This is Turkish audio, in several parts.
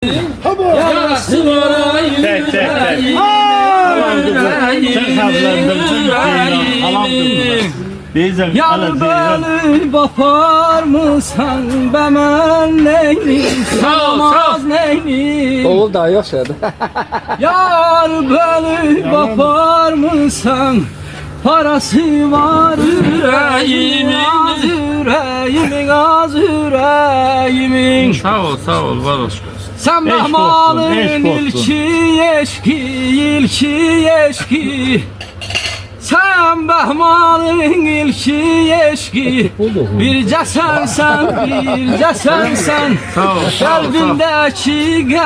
Yarası var yüreğim. Yar beni bakar mısın be men neyim? Sanmaz neyim? Oğul daha yok şeyde. Yar beni bakar mısın? Parası var yüreğimin, az yüreğimin, az yüreğimin. Sağ ol, var olsun. Sen Bahman'ın ilki eşki. Sen Bahman'ın ilki eşki. Birce sensen. Sağ ol. Kalbindeki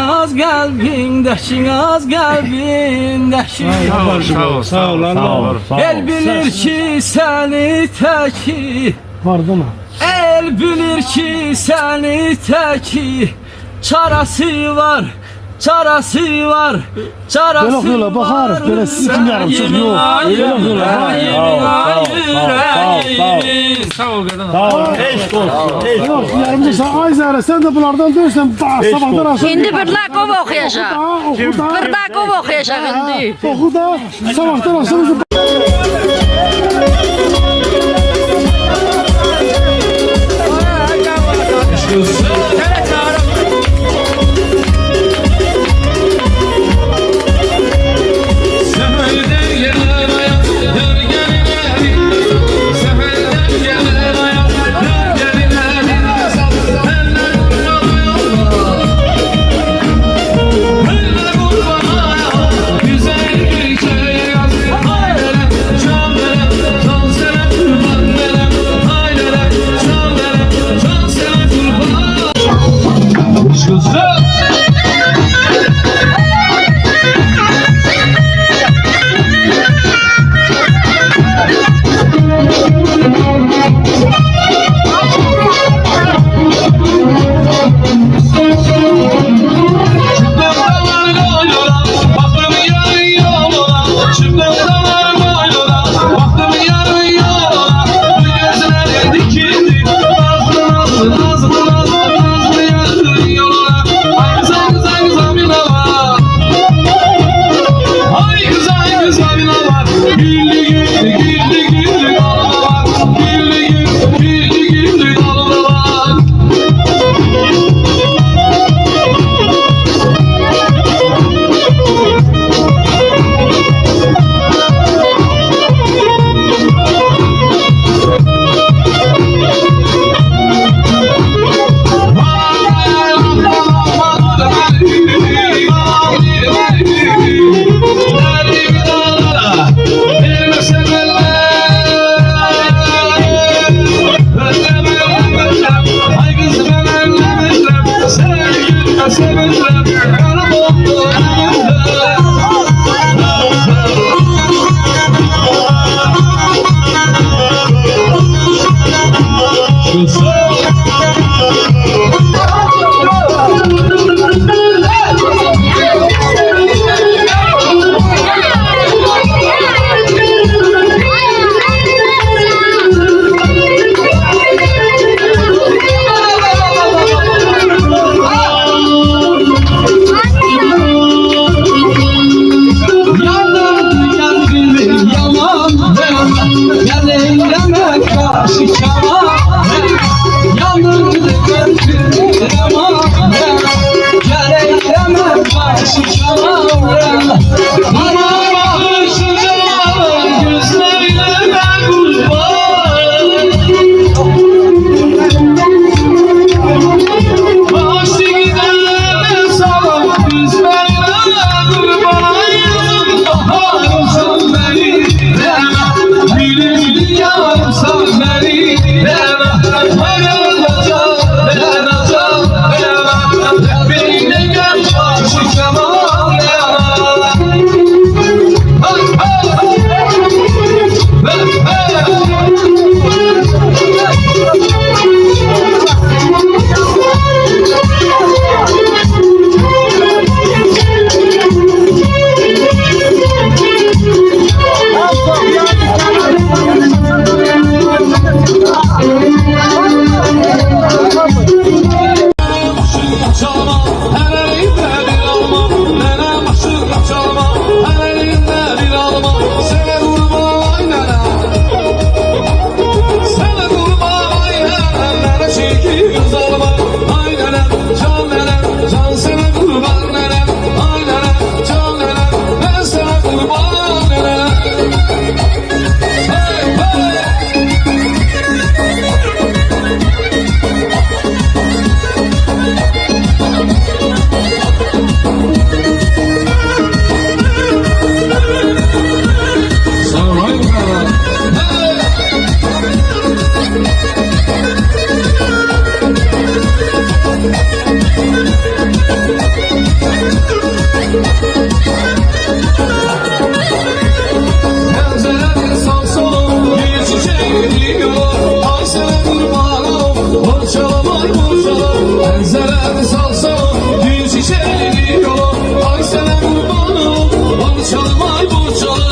az kalbindeki. Sağ ol. El bilir ki seni teki. Pardon. El bilir ki seni teki. Çarası var. Böyle bakarız, böyle sizin yarım çok yok. Öyle bakıyorlar. Sağ ol kadın. Yok, yarımcı sen Ayzara, sen de bunlardan dönsen sabahtan akşam. Şimdi Pırlakov okuyacak. Pırlakov okuyacak şimdi. Oku da sabahtan akşam. çalma, her elinde bir alma. Nene başına çalma, her elinde bir alma. Sene kurban ay nene, sene kurban ay nene. Nene çirkin kız alma, ay nene, can nene, can sene kurban nene. Ay nene, can nene, ben sana kurban nene. Hey hey. Pencerenin sağ solu bir çiçeği yolu. Ay sana kurbanım, borçalım ay borçalım. Pencerenin sağ solu bir çiçeği yolu. Ay sana kurbanım, borçalım ay borçalım.